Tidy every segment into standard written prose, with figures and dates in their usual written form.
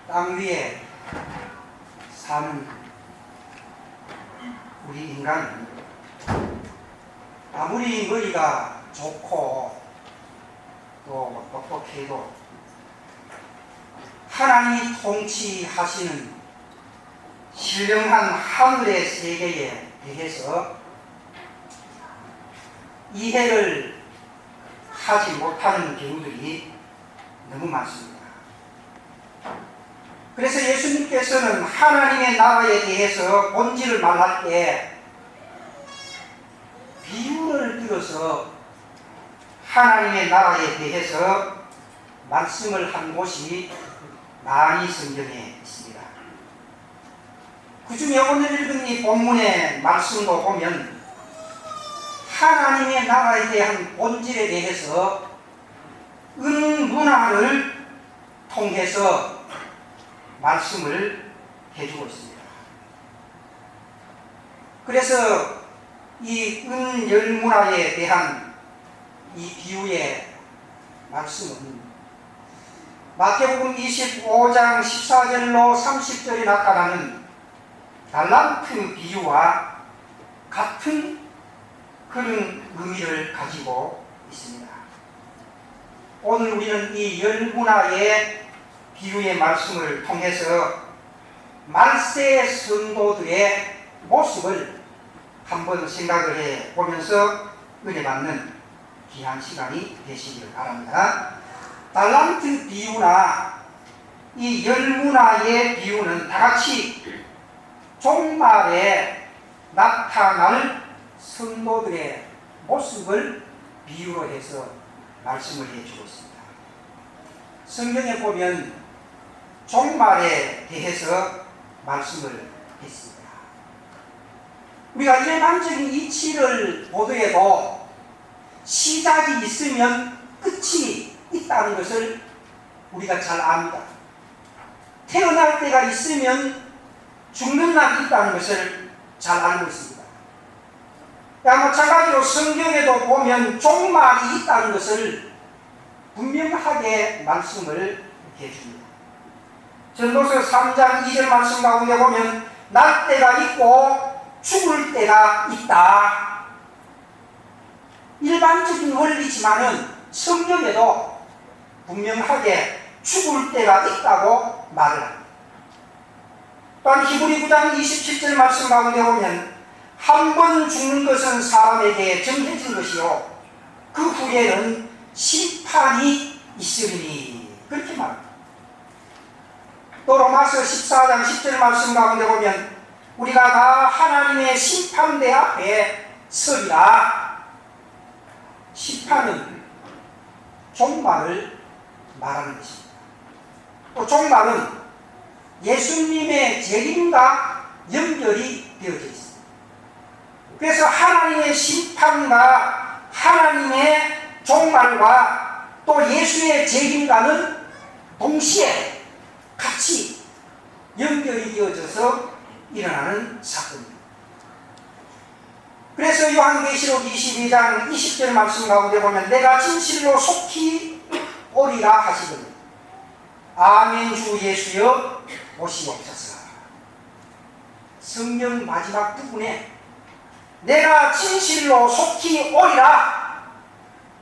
땅 위에 사는 우리 인간은 아무리 머리가 좋고 또 똑똑해도 하나님이 통치하시는 신령한 하늘의 세계에 대해서 이해를 하지 못하는 경우들이 너무 많습니다. 그래서 예수님께서는 하나님의 나라에 대해서 본질을 말할 때 비유를 들어서 하나님의 나라에 대해서 말씀을 한 곳이 많이 성경에 있습니다. 그 중에 오늘 읽은 이 본문의 말씀도 보면 하나님의 나라에 대한 본질에 대해서 은문화를 통해서 말씀을 해주고 있습니다. 그래서 이 은열문화에 대한 이 비유의 말씀은 마태복음 25장 14절로 30절에 나타나는 달란트 비유와 같은 그런 의미를 가지고 있습니다. 오늘 우리는 이 열문화의 비유의 말씀을 통해서 말세 성도들의 모습을 한번 생각을 해보면서 은혜 받는 귀한 시간이 되시기를 바랍니다. 달란트 비유나 이 열문화의 비유는 다같이 종말에 나타날 성도들의 모습을 비유로 해서 말씀을 해주고 있습니다. 성경에 보면 종말에 대해서 말씀을 했습니다. 우리가 일반적인 이치를 보더라도 시작이 있으면 끝이 있다는 것을 우리가 잘 압니다. 태어날 때가 있으면 죽는 날이 있다는 것을 잘 알고 있습니다. 마찬가지로 성경에도 보면 종말이 있다는 것을 분명하게 말씀을 해줍니다. 전도서 3장 2절 말씀 가운데 보면 날 때가 있고 죽을 때가 있다. 일반적인 원리지만은 성경에도 분명하게 죽을 때가 있다고 말을 합니다. 또한 히브리 9장 27절 말씀 가운데 보면 한 번 죽는 것은 사람에게 정해진 것이요 그 후에는 심판이 있으리니 그렇게 말합니다. 또 로마서 14장 10절 말씀 가운데 보면 우리가 다 하나님의 심판대 앞에 서리라. 심판은 종말을 말하는 것입니다. 또 종말은 예수님의 재림과 연결이 되어져 있습니다. 그래서 하나님의 심판과 하나님의 종말과 또 예수의 재림과는 동시에 같이 연결이 되어져서 일어나는 사건입니다. 그래서 요한계시록 22장 20절 말씀 가운데 보면 내가 진실로 속히 오리라 하시거든요. 아멘 주 예수여 오시옵소서. 성경 마지막 부분에 내가 진실로 속히 오리라.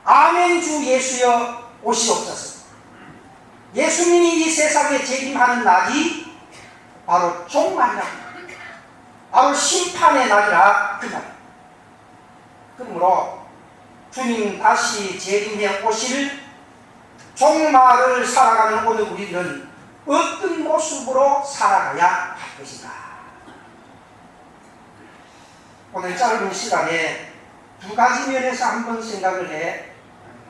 아멘 주 예수여 오시옵소서. 예수님이 이 세상에 재림하는 날이 바로 종말이라, 바로 심판의 날이라 그 말. 그러므로 주님 다시 재림해 오실 종말을 살아가는 오늘 우리들은 어떤 모습으로 살아가야 할 것인가? 오늘 짧은 시간에 두 가지 면에서 한번 생각을 해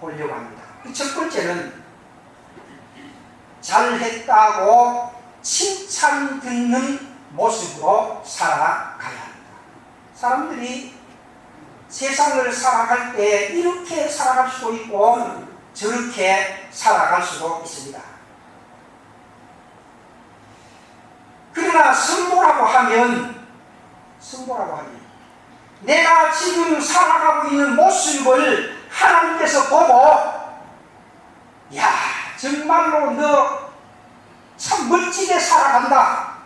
보려고 합니다. 첫 번째는 잘했다고 칭찬 듣는 모습으로 살아가야 합니다. 사람들이 세상을 살아갈 때 이렇게 살아갈 수도 있고 저렇게 살아갈 수도 있습니다. 그러나 성도라고 하면 내가 지금 살아가고 있는 모습을 하나님께서 보고 야 정말로 너 참 참 멋지게 살아간다,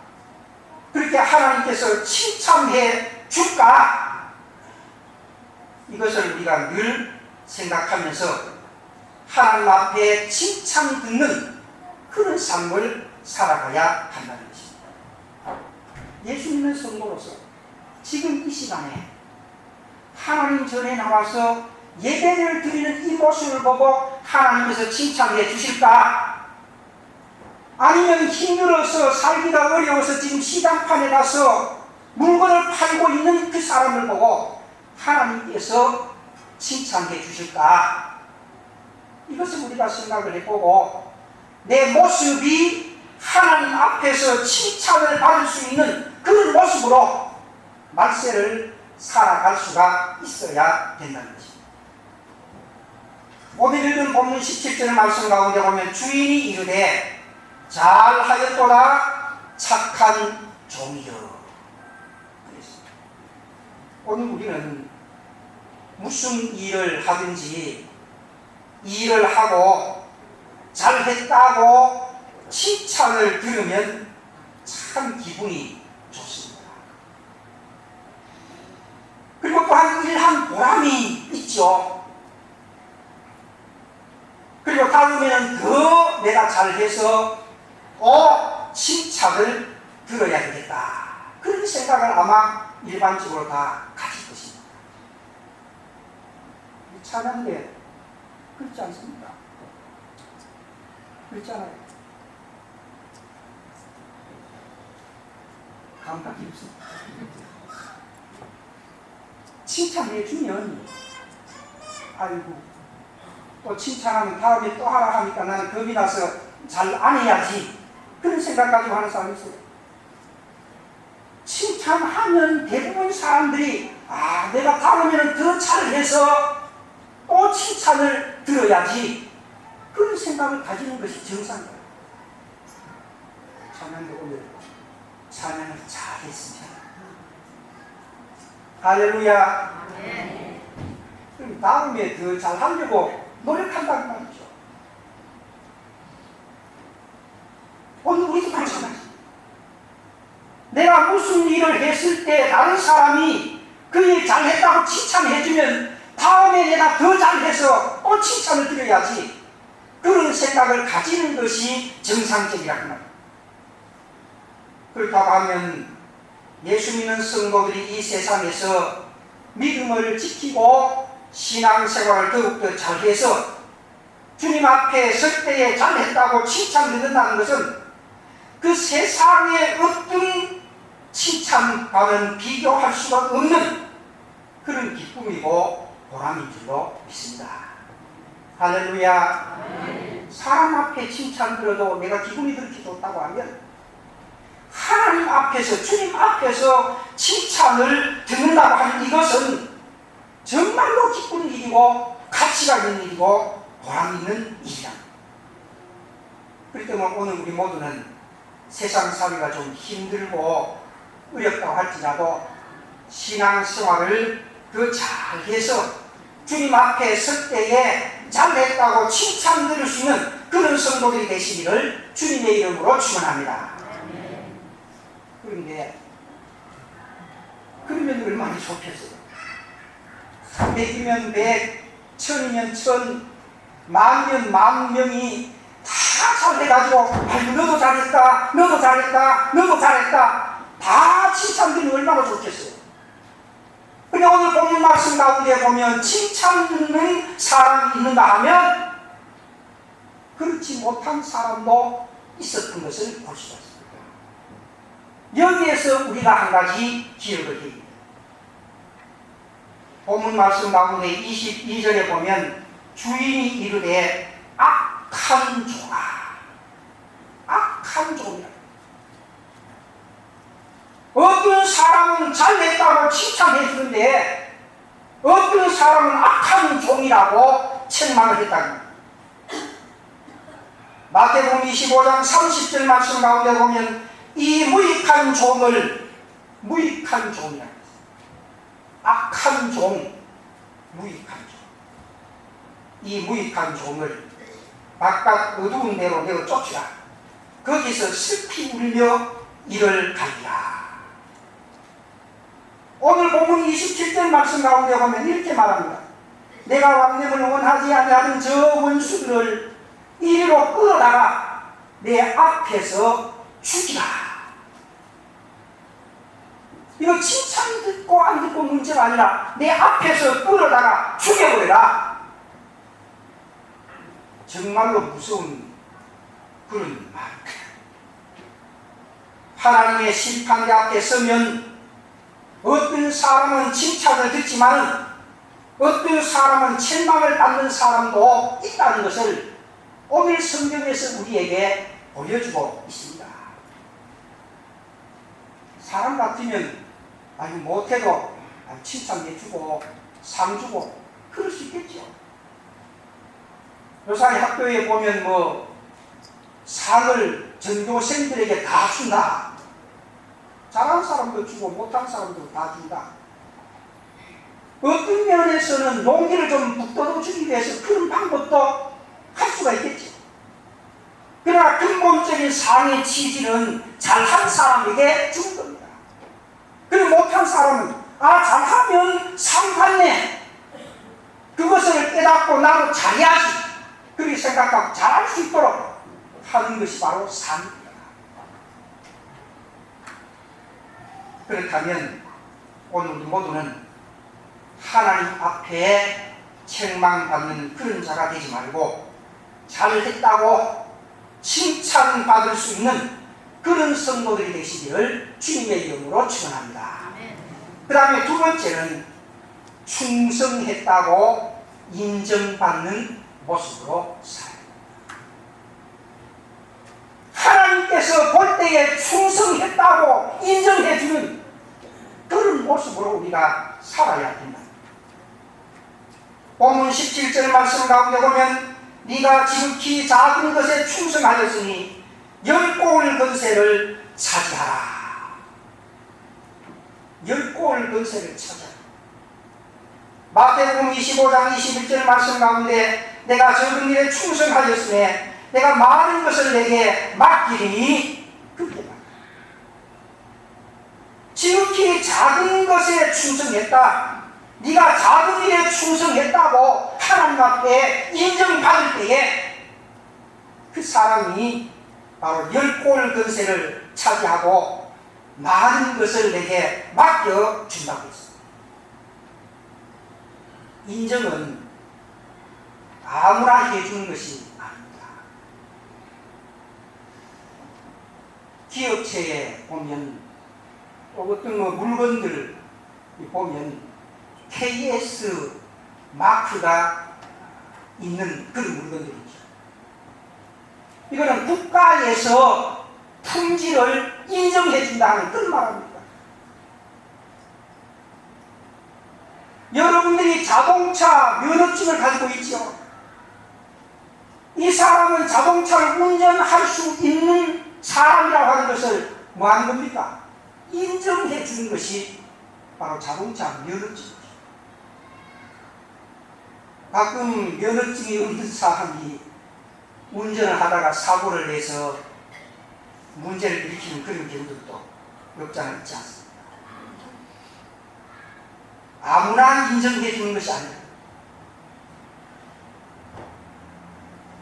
그렇게 하나님께서 칭찬해 줄까? 이것을 우리가 늘 생각하면서 하나님 앞에 칭찬 듣는 그런 삶을 살아가야 한다는 것입니다. 예수 믿는 성도로서 지금 이 시간에 하나님 전에 나와서 예배를 드리는 이 모습을 보고 하나님께서 칭찬해 주실까? 아니면 힘들어서 살기가 어려워서 지금 시장판에 가서 물건을 팔고 있는 그 사람을 보고 하나님께서 칭찬해 주실까? 이것을 우리가 생각을 해보고 내 모습이 하나님 앞에서 칭찬을 받을 수 있는 그런 모습으로 말세를 살아갈 수가 있어야 된다는 것입니다. 오늘 읽은 본문 17절의 말씀 가운데 보면 주인이 이르되 잘하였도다 착한 종이여. 오늘 우리는 무슨 일을 하든지 일을 하고 잘했다고 칭찬을 들으면 참 기분이 좋습니다. 그리고 또한 일한 보람이 있죠. 그리고 다음에는 더 내가 잘해서 칭찬을 들어야 되겠다, 그런 생각을 아마 일반적으로 다 가질 것입니다. 찬양대 그렇지 않습니까? 그렇잖아요. 감각이 없습니다. 칭찬해 주면 아이고, 또 칭찬하면 다음에 또 하라 하니까 나는 겁이 나서 잘 안 해야지, 그런 생각 가지고 하는 사람이 있어요. 칭찬하면 대부분 사람들이 내가 다음에는 더 잘해서 또 칭찬을 들어야지, 그런 생각을 가지는 것이 정상이에요. 찬양도 오늘 찬양을 잘했습니다. 할렐루야. 그럼 다음에 더 잘하려고 노력한다는 말이죠. 오늘 우리도 마찬가지. 내가 무슨 일을 했을 때 다른 사람이 그 일 잘했다고 칭찬해주면 다음에 내가 더 잘해서 또 칭찬을 드려야지, 그런 생각을 가지는 것이 정상적이라는 말이에요. 그렇다고 하면 예수 믿는 성도들이 이 세상에서 믿음을 지키고 신앙생활을 더욱더 잘해서 주님 앞에 설 때에 잘했다고 칭찬받는다는 것은 그 세상의 어떤 칭찬과는 비교할 수가 없는 그런 기쁨이고 보람인 줄로 믿습니다. 할렐루야. 사람 앞에 칭찬 들어도 내가 기분이 그렇게 좋다고 하면 하나님 앞에서, 주님 앞에서 칭찬을 듣는다고 하는 이것은 정말로 기쁜 일이고 가치가 있는 일이고 보람 있는 일이다. 그렇기 때문에 오늘 우리 모두는 세상 사회가 좀 힘들고 어렵다고 할지라도 신앙생활을 더 잘해서 주님 앞에 설 때에 잘했다고 칭찬 들을 수 있는 그런 성도들이 되시기를 주님의 이름으로 축원합니다. 그런데 그러면 얼마나 좋겠어요. 100이면 100, 1000이면 1000, 만이면 만명이 다 잘해가지고 아이고 너도 잘했다, 너도 잘했다, 너도 잘했다, 다 칭찬드리면 얼마나 좋겠어요. 근데 오늘 본문 말씀 가운데 보면 칭찬 듣는 사람이 있는가 하면 그렇지 못한 사람도 있었던 것을 볼 수가 있습니다. 여기에서 우리가 한 가지 기억을 해야 됩니다. 본문 말씀 가운데 22절에 보면 주인이 이르되 악한 종아, 악한 종이라. 어떤 사람은 잘했다고 칭찬해 주는데 어떤 사람은 악한 종이라고 책망을 했다는 겁니다. 마태복음 25장 30절 말씀 가운데 보면 이 무익한 종을 무익한 종이라. 악한 종, 무익한 종. 이 무익한 종을 바깥 어두운 데로 내어 쫓으라. 거기서 슬피 울며 이를 가리라. 오늘 본문 27절 말씀 가운데 보면 이렇게 말합니다. 내가 왕됨을 원하지 아니하는 저 원수들을 이리로 끌어다가 내 앞에서 죽이라. 이거 칭찬 듣고 안 듣고 문제가 아니라 내 앞에서 끌어다가 죽여버려라. 정말로 무서운 그런 말. 하나님의 심판대 앞에 서면 어떤 사람은 칭찬을 듣지만 어떤 사람은 책망을 받는 사람도 있다는 것을 오늘 성경에서 우리에게 보여주고 있습니다. 사람 같으면 아니 못해도 칭찬해주고 상 주고 그럴 수 있겠죠. 요새 학교에 보면 상을 전교생들에게 다 준다. 잘하는 사람도 주고 못하는 사람도 다 준다. 어떤 면에서는 용기를 좀 북돋워주기 위해서 그런 방법도 할 수가 있겠죠. 그러나 근본적인 상의 취지는 잘한 사람에게 주는 겁니다. 그리고 못한 사람은 잘하면 상 받네. 그것을 깨닫고 나도 잘해야지. 그렇게 생각하고 잘할 수 있도록 하는 것이 바로 상입니다. 그렇다면 오늘 우리 모두는 하나님 앞에 책망받는 그런 자가 되지 말고 잘했다고 칭찬받을 수 있는 그런 성도들이 되시기를 주님의 이름으로 축원합니다. 그 다음에 두 번째는 충성했다고 인정받는 모습으로 살아요. 하나님께서 볼 때에 충성했다고 인정해주는 그런 모습으로 우리가 살아야 된다. 본문 17절 말씀 가운데 보면 네가 지극히 작은 것에 충성하였으니 열골 건세를 차지하라. 열골 건세를 차지하라. 마태복음 25장 21절 말씀 가운데 내가 적은 일에 충성하였으니 내가 많은 것을 내게 맡기리니 그렇게 말합니다. 지극히 작은 것에 충성했다. 네가 작은 일에 충성했다고 하나님 앞에 인정받을 때에 그 사람이 바로 열골 건세를 차지하고 많은 것을 내게 맡겨준다고 했습니다. 인정은 아무나 해주는 것이 아닙니다. 기업체에 보면 어떤 물건들 보면 KS 마크가 있는 그런 물건들이죠. 이거는 국가에서 품질을 인정해준다는 그런 말입니다. 여러분들이 자동차 면허증을 가지고 있죠. 이 사람은 자동차를 운전할 수 있는 사람이라고 하는 것을 뭐 하는 겁니까? 인정해 주는 것이 바로 자동차 면허증이죠. 가끔 면허증이 없는 사람이 운전을 하다가 사고를 내서 문제를 일으키는 그런 경우도 없지 않아 있지 않습니다. 아무나 인정해 주는 것이 아니라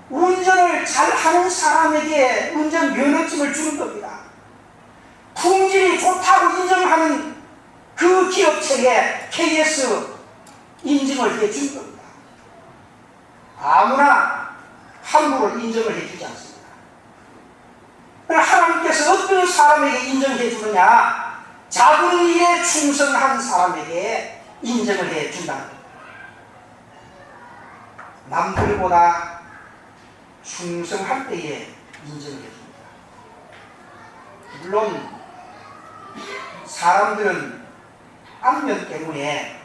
운전을 잘하는 사람에게 운전 면허증을 주는 겁니다. 품질이 좋다고 인정하는 그 기업체에 KS 인증을 해준 겁니다. 아무나 함부로 인정을 해주지 않습니다. 그러나 하나님께서 어떤 사람에게 인정해 주느냐? 작은 일에 충성한 사람에게 인정을 해준다. 남들보다 충성할 때에 인정을 해줍니다. 물론 사람들은 안면 때문에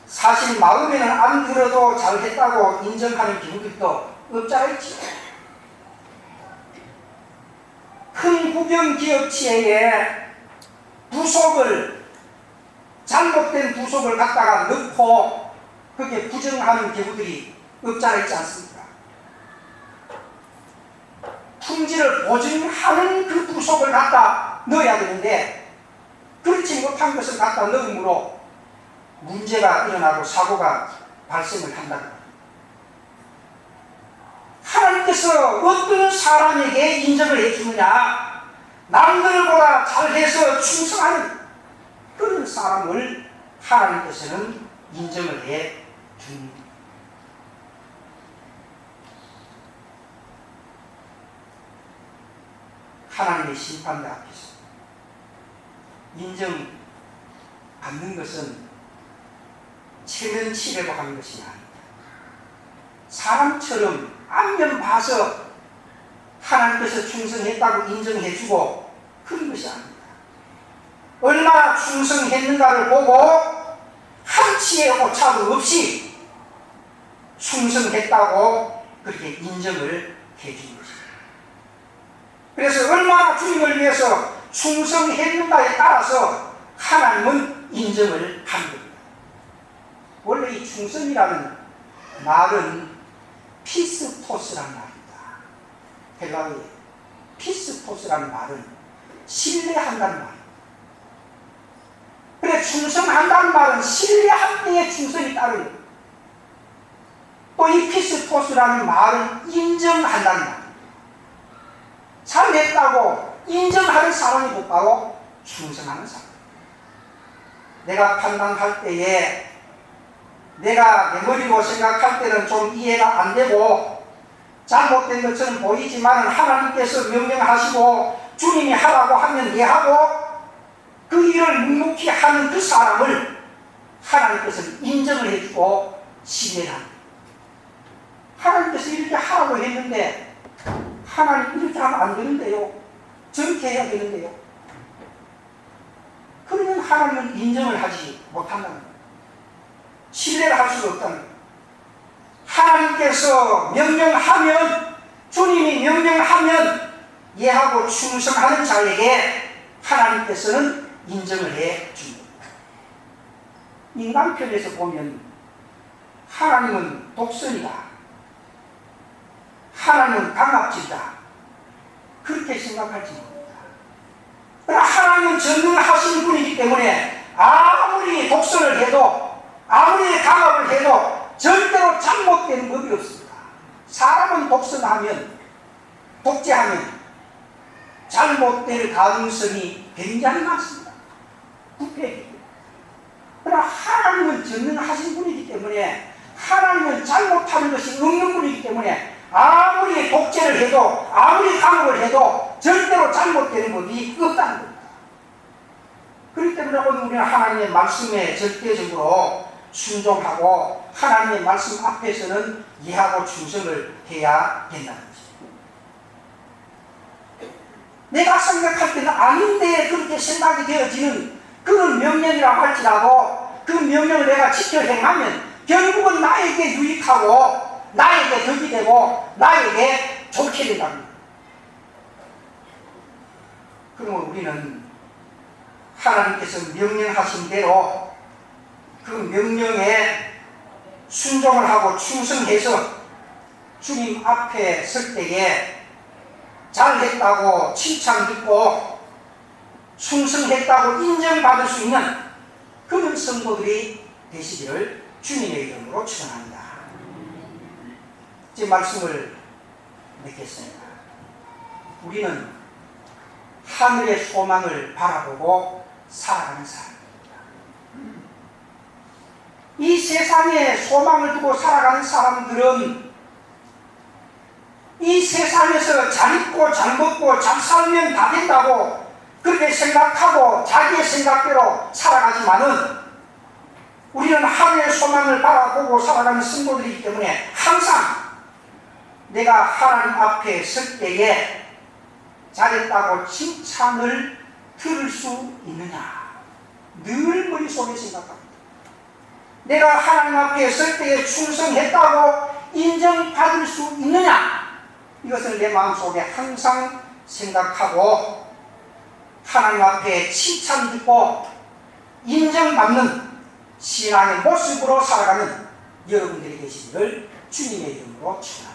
사실 마음에는 안 들어도 잘했다고 인정하는 경우도 없지 않아 있지. 큰 국영 기업체에 부속을 잘못된 부속을 갖다가 넣고 그렇게 부정하는 경우들이 없지 않아 있지 않습니까? 품질을 보증하는 그 부속을 갖다 넣어야 되는데 그렇지 못한 것을 갖다 넣음으로 문제가 일어나고 사고가 발생을 한다. 하나님께서 어떤 사람에게 인정을 해주느냐? 남들보다 잘해서 충성하는 그런 사람을 하나님께서는 인정을 해 줍니다. 하나님의 심판대 앞에서 인정받는 것은 체면치레로 하는 것이 아닙니다. 사람처럼 앞면 봐서 하나님께서 충성했다고 인정해주고 그런 것이 아닙니다. 얼마나 충성했는가를 보고 한치의 오차도 없이 충성했다고 그렇게 인정을 해주는 것입니다. 그래서 얼마나 주님을 위해서 충성했는가에 따라서 하나님은 인정을 하는 겁니다. 원래 이 충성이라는 말은 피스토스라는 말입니다. 헬라어의 피스토스라는 말은 신뢰한다는 말입니다. 그래 충성한다는 말은 신뢰한 데에 충성이 따르는 거예요. 또 이 피스토스라는 말은 인정한다는 말입니다. 잘했다고 인정하는 사람이 못 바로 충성하는 사람. 내가 판단할 때에 내가 내 머리로 생각할 때는 좀 이해가 안 되고 잘못된 것처럼 보이지만 하나님께서 명령하시고 주님이 하라고 하면 이해하고 그 일을 묵묵히 하는 그 사람을 하나님께서는 인정을 해주고 신뢰를 합니다. 하나님께서 이렇게 하라고 했는데 하나님 이렇게 하면 안 되는데요. 저렇게 해야 되는데요. 그러면 하나님은 인정을 하지 못한다는 거예요. 신뢰를 할 수가 없다는 거예요. 하나님께서 명령하면 주님이 명령하면 예하고 충성하는 자에게 하나님께서는 인정을 해 줍니다. 인간 편에서 보면 하나님은 독선이다. 하나님은 강압질이다. 그렇게 생각할지 모릅니다. 그러나 하나님은 전능하신 분이기 때문에 아무리 독선을 해도 아무리 강압을 해도 절대로 잘못되는 법이 없습니다. 사람은 독선하면 독재하면 잘못될 가능성이 굉장히 많습니다. 부패이기. 그러나 하나님은 전능하신 분이기 때문에 하나님은 잘못하는 것이 없는 분이기 때문에 아무리 독재를 해도 아무리 강압을 해도 절대로 잘못되는 법이 없다는 겁니다. 그렇기 때문에 오늘 우리는 하나님의 말씀에 절대적으로 순종하고 하나님의 말씀 앞에서는 이해하고 충성을 해야 된다는 것입니다. 내가 생각할 때는 아닌데 그렇게 생각이 되어지는 그런 명령이라고 할지라도 그 명령을 내가 지켜 행하면 결국은 나에게 유익하고 나에게 덕이 되고 나에게 좋게 된답니다. 그러면 우리는 하나님께서 명령하신 대로 그 명령에 순종을 하고 충성해서 주님 앞에 설 때에 잘했다고 칭찬 듣고 충성했다고 인정받을 수 있는 그런 성도들이 되시기를 주님의 이름으로 축원합니다. 이제 말씀을 맺겠습니다. 우리는 하늘의 소망을 바라보고 살아가는 사람입니다. 이 세상에 소망을 두고 살아가는 사람들은 이 세상에서 잘 입고 잘 먹고 잘 살면 다 된다고 그렇게 생각하고 자기의 생각대로 살아가지만은 우리는 하늘의 소망을 바라보고 살아가는 성도들이기 때문에 항상 내가 하나님 앞에 설 때에 잘했다고 칭찬을 들을 수 있느냐 늘 머릿속에 생각합니다. 내가 하나님 앞에 설 때에 충성했다고 인정받을 수 있느냐 이것을 내 마음속에 항상 생각하고 하나님 앞에 칭찬 듣고 인정받는 신앙의 모습으로 살아가는 여러분들이 되시기를 주님의 이름으로 축원합니다.